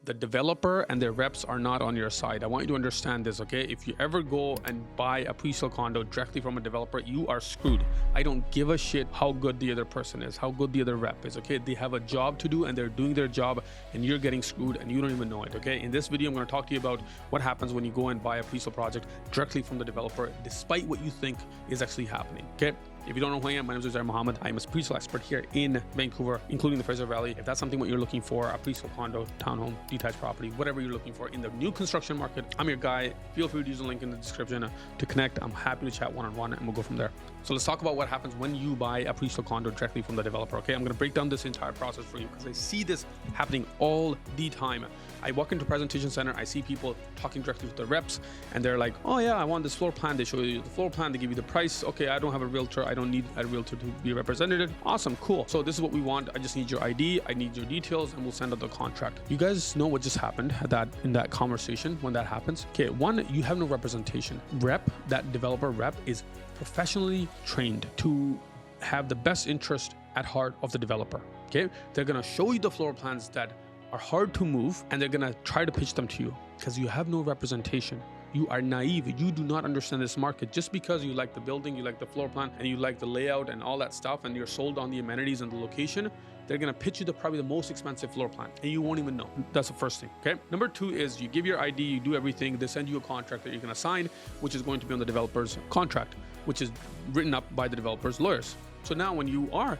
the developer and their reps are not on your side. I want you to understand this, okay? If you ever go and buy a pre-sale condo directly from a developer, you are screwed. I don't give a shit how good the other person is, how good the other rep is, okay? They have a job to do and they're doing their job, and you're getting screwed and you don't even know it, okay? In this video, I'm going to talk to you about what happens when you go and buy a pre-sale project directly from the developer, despite what you think is actually happening, okay? If you don't know who I am, my name is Uzair Muhammad. I'm a pre-sale expert here in Vancouver, including the Presale Valley. If that's something what you're looking for, a pre-sale condo, townhome, detached property, whatever you're looking for in the new construction market, I'm your guy. Feel free to use the link in the description to connect. I'm happy to chat one-on-one and we'll go from there. So let's talk about what happens when you buy a pre-sale condo directly from the developer, okay? I'm gonna break down this entire process for you because I see this happening all the time. I walk into a presentation center, I see people talking directly with the reps and they're like, oh yeah, I want this floor plan. They show you the floor plan, they give you the price. Okay, I don't have a realtor. I don't need a realtor to be represented. Awesome, cool. So this is what we want. I just need your ID, I need your details, and we'll send out the contract. You guys know what just happened in that conversation when that happens? Okay, one, you have no representation. That developer rep is professionally trained to have the best interest at heart of the developer. Okay, they're gonna show you the floor plans that are hard to move and they're gonna try to pitch them to you because you have no representation. You are naive. You do not understand this market. Just because you like the building, you like the floor plan, and you like the layout and all that stuff, and you're sold on the amenities and the location, they're gonna pitch you probably the most expensive floor plan and you won't even know. That's the first thing, okay? Number two is you give your ID, you do everything, they send you a contract that you're gonna sign, which is going to be on the developer's contract, which is written up by the developer's lawyers. So now when you are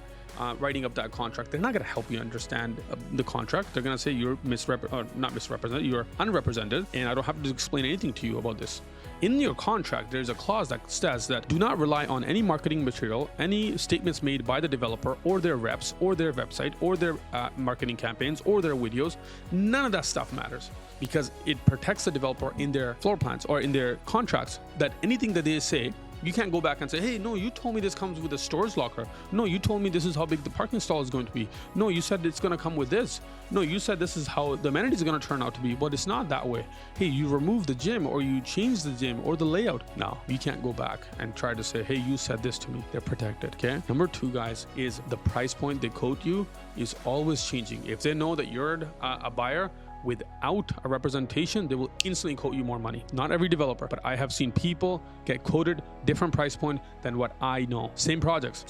writing up that contract, they're not going to help you understand the contract. They're going to say you're not misrepresented, you're unrepresented, and I don't have to explain anything to you about this. In your contract, there's a clause that says that do not rely on any marketing material, any statements made by the developer or their reps or their website or their marketing campaigns or their videos. None of that stuff matters because it protects the developer in their floor plans or in their contracts that anything that they say, you can't go back and say, hey, no, you told me this comes with a storage locker. No, you told me this is how big the parking stall is going to be. No, you said it's going to come with this. No, you said this is how the amenities are going to turn out to be, but it's not that way. Hey, you removed the gym or you changed the gym or the layout. No, you can't go back and try to say, hey, you said this to me. They're protected, okay? Number two, guys, is the price point they quote you is always changing. If they know that you're a buyer without a representation, they will instantly quote you more money. Not every developer, but I have seen people get quoted different price point than what I know. Same projects.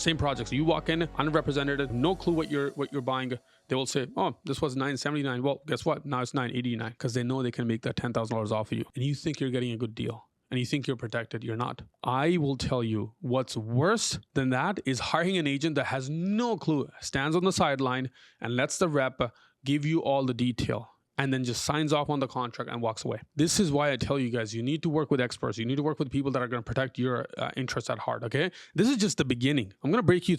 You walk in unrepresented, no clue what you're buying. They will say, oh, this was $979. Well, guess what? Now it's $989 because they know they can make that $10,000 off of you. And you think you're getting a good deal. And you think you're protected, you're not. I will tell you what's worse than that is hiring an agent that has no clue, stands on the sideline and lets the rep give you all the detail, and then just signs off on the contract and walks away. This is why I tell you guys, you need to work with experts. You need to work with people that are going to protect your interests at heart, okay? This is just the beginning. I'm going to take you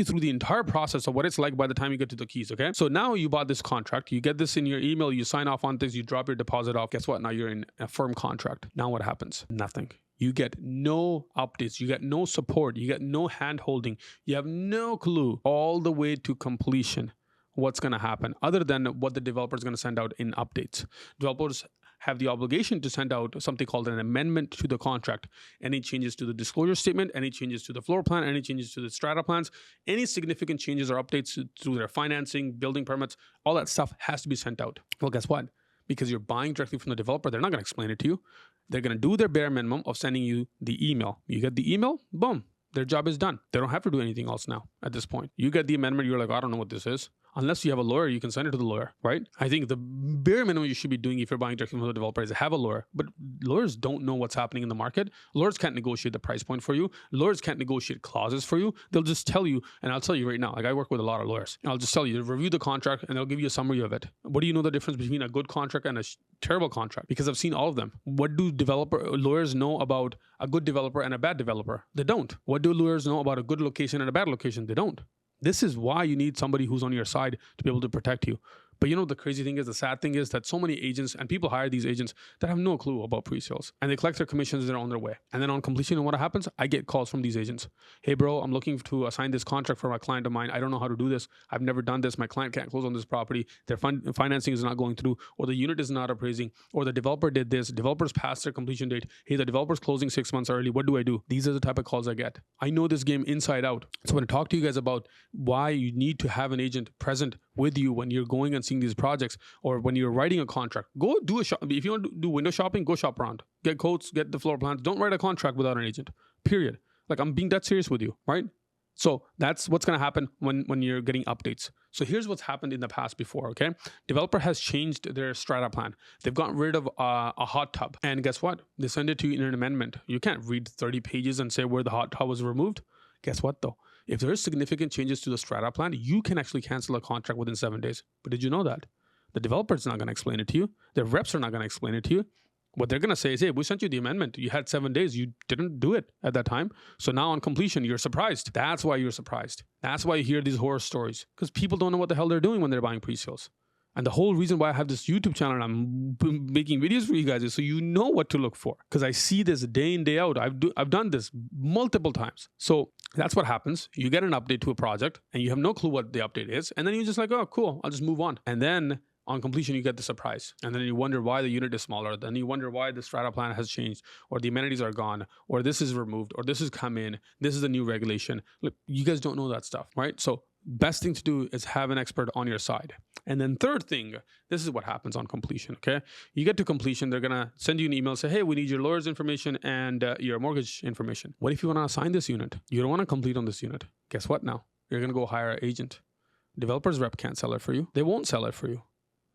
through the entire process of what it's like by the time you get to the keys, okay? So now you bought this contract, you get this in your email, you sign off on things, you drop your deposit off. Guess what? Now you're in a firm contract. Now what happens? Nothing. You get no updates, you get no support, you get no hand holding, you have no clue all the way to completion what's going to happen other than what the developer is going to send out in updates. Developers have the obligation to send out something called an amendment to the contract. Any changes to the disclosure statement, any changes to the floor plan, any changes to the strata plans, any significant changes or updates to their financing, building permits, all that stuff has to be sent out. Well, guess what? Because you're buying directly from the developer, they're not going to explain it to you. They're going to do their bare minimum of sending you the email. You get the email, boom, their job is done. They don't have to do anything else now at this point. You get the amendment, you're like, I don't know what this is. Unless you have a lawyer, you can send it to the lawyer, right? I think the bare minimum you should be doing if you're buying directly from the developer is have a lawyer. But lawyers don't know what's happening in the market. Lawyers can't negotiate the price point for you. Lawyers can't negotiate clauses for you. They'll just tell you, and I'll tell you right now, like I work with a lot of lawyers. I'll just tell you, review the contract and they'll give you a summary of it. What do you know the difference between a good contract and a terrible contract? Because I've seen all of them. What do lawyers know about a good developer and a bad developer? They don't. What do lawyers know about a good location and a bad location? They don't. This is why you need somebody who's on your side to be able to protect you. But you know, the crazy thing is, the sad thing is that so many agents and people hire these agents that have no clue about pre-sales, and they collect their commissions, they're on their way. And then on completion, and what happens? I get calls from these agents. Hey bro, I'm looking to assign this contract for my client of mine. I don't know how to do this. I've never done this. My client can't close on this property. Their financing is not going through, or the unit is not appraising, or the developer did this. Developers passed their completion date. Hey, the developer's closing 6 months early. What do I do? These are the type of calls I get. I know this game inside out. So I'm going to talk to you guys about why you need to have an agent present with you when you're going and seeing these projects, or when you're writing a contract. Go do a shop. If you want to do window shopping, go shop around. Get quotes, get the floor plans. Don't write a contract without an agent, period. Like, I'm being that serious with you, right? So that's what's going to happen when you're getting updates. So here's what's happened in the past before, okay? Developer has changed their strata plan. They've gotten rid of a hot tub. And guess what? They send it to you in an amendment. You can't read 30 pages and say where the hot tub was removed. Guess what though? If there is significant changes to the strata plan, you can actually cancel a contract within 7 days. But did you know that? The developer's not going to explain it to you. Their reps are not going to explain it to you. What they're going to say is, hey, we sent you the amendment. You had 7 days. You didn't do it at that time. So now on completion, you're surprised. That's why you're surprised. That's why you hear these horror stories. Because people don't know what the hell they're doing when they're buying pre-sales. And the whole reason why I have this YouTube channel and I'm making videos for you guys is so you know what to look for. Because I see this day in, day out. I've done this multiple times. So that's what happens. You get an update to a project and you have no clue what the update is. And then you're just like, oh, cool, I'll just move on. And then on completion, you get the surprise. And then you wonder why the unit is smaller. Then you wonder why the strata plan has changed, or the amenities are gone, or this is removed, or this has come in. This is a new regulation. Look, you guys don't know that stuff, right? So best thing to do is have an expert on your side. And then third thing, this is what happens on completion, okay? You get to completion, they're gonna send you an email, say, hey, we need your lawyer's information and your mortgage information. What if you wanna assign this unit? You don't wanna complete on this unit. Guess what now? You're gonna go hire an agent. Developer's rep can't sell it for you. They won't sell it for you.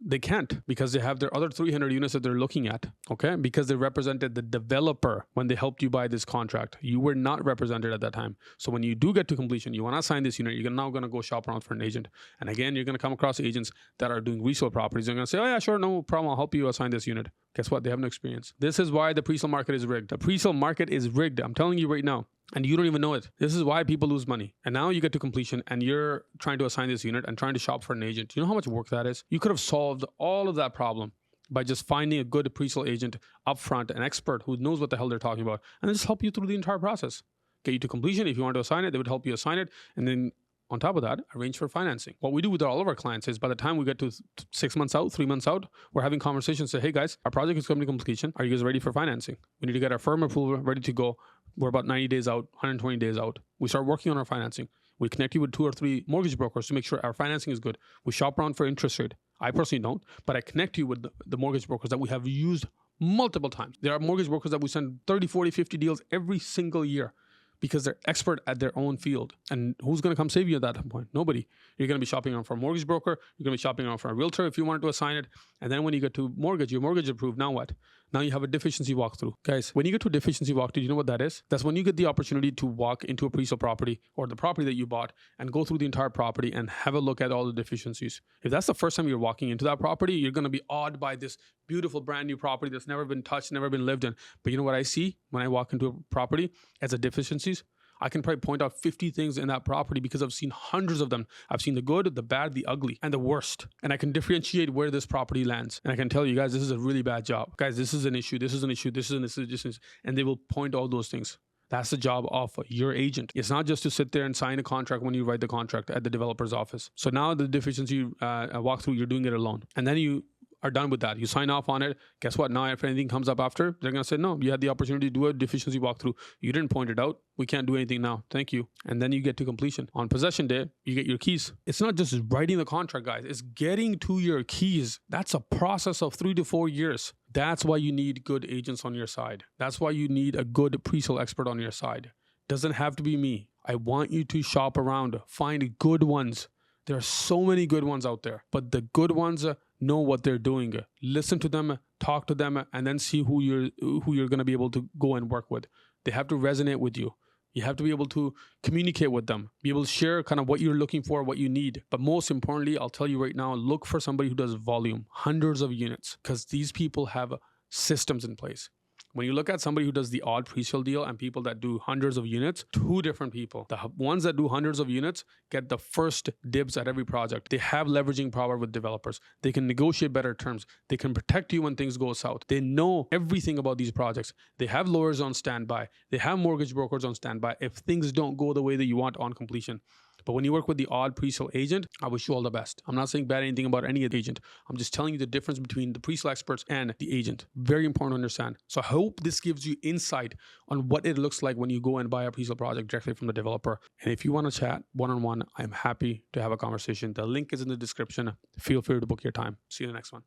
They can't, because they have their other 300 units that they're looking at, okay? Because they represented the developer when they helped you buy this contract. You were not represented at that time. So when you do get to completion, you want to assign this unit, you're now going to go shop around for an agent. And again, you're going to come across agents that are doing resale properties. They're going to say, oh yeah, sure, no problem, I'll help you assign this unit. Guess what? They have no experience. This is why the presale market is rigged. The presale market is rigged. I'm telling you right now. And you don't even know it. This is why people lose money. And now you get to completion and you're trying to assign this unit and trying to shop for an agent. You know how much work that is? You could have solved all of that problem by just finding a good presale agent upfront, an expert who knows what the hell they're talking about, and then just help you through the entire process. Get you to completion. If you want to assign it, they would help you assign it. And then on top of that, arrange for financing. What we do with all of our clients is by the time we get to 6 months out, 3 months out, we're having conversations, say, hey guys, our project is coming to completion. Are you guys ready for financing? We need to get our firm approval ready to go. We're about 90 days out, 120 days out. We start working on our financing. We connect you with 2 or 3 mortgage brokers to make sure our financing is good. We shop around for interest rate. I personally don't, but I connect you with the mortgage brokers that we have used multiple times. There are mortgage brokers that we send 30, 40, 50 deals every single year, because they're expert at their own field. And who's going to come save you at that point? Nobody. You're going to be shopping around for a mortgage broker. You're going to be shopping around for a realtor if you wanted to assign it. And then when you get to mortgage, your mortgage approved, now what? Now you have a deficiency walkthrough. Guys, when you get to a deficiency walkthrough, you know what that is? That's when you get the opportunity to walk into a presale property or the property that you bought and go through the entire property and have a look at all the deficiencies. If that's the first time you're walking into that property, you're going to be awed by this beautiful brand new property that's never been touched, never been lived in. But you know what I see when I walk into a property as a deficiencies? I can probably point out 50 things in that property because I've seen hundreds of them. I've seen the good, the bad, the ugly, and the worst. And I can differentiate where this property lands. And I can tell you guys, this is a really bad job. Guys, this is an issue. This is an issue. This is an issue. And they will point all those things. That's the job of your agent. It's not just to sit there and sign a contract when you write the contract at the developer's office. So now the deficiency walkthrough, you're doing it alone. And then you are done with that. You sign off on it. Guess what? Now, if anything comes up after, they're going to say, no, you had the opportunity to do a deficiency walkthrough. You didn't point it out. We can't do anything now. Thank you. And then you get to completion. On possession day, you get your keys. It's not just writing the contract, guys. It's getting to your keys. That's a process of 3 to 4 years. That's why you need good agents on your side. That's why you need a good presale expert on your side. Doesn't have to be me. I want you to shop around. Find good ones. There are so many good ones out there, but the good ones know what they're doing. Listen to them, talk to them, and then see who you're going to be able to go and work with. They have to resonate with you. You have to be able to communicate with them, be able to share kind of what you're looking for, what you need. But most importantly, I'll tell you right now, look for somebody who does volume, hundreds of units, because these people have systems in place. When you look at somebody who does the odd presale deal and people that do hundreds of units, 2 different people. The ones that do hundreds of units get the first dibs at every project. They have leveraging power with developers. They can negotiate better terms. They can protect you when things go south. They know everything about these projects. They have lawyers on standby. They have mortgage brokers on standby if things don't go the way that you want on completion. But when you work with the odd pre-sale agent, I wish you all the best. I'm not saying bad anything about any agent. I'm just telling you the difference between the pre-sale experts and the agent. Very important to understand. So I hope this gives you insight on what it looks like when you go and buy a pre-sale project directly from the developer. And if you want to chat one-on-one, I'm happy to have a conversation. The link is in the description. Feel free to book your time. See you in the next one.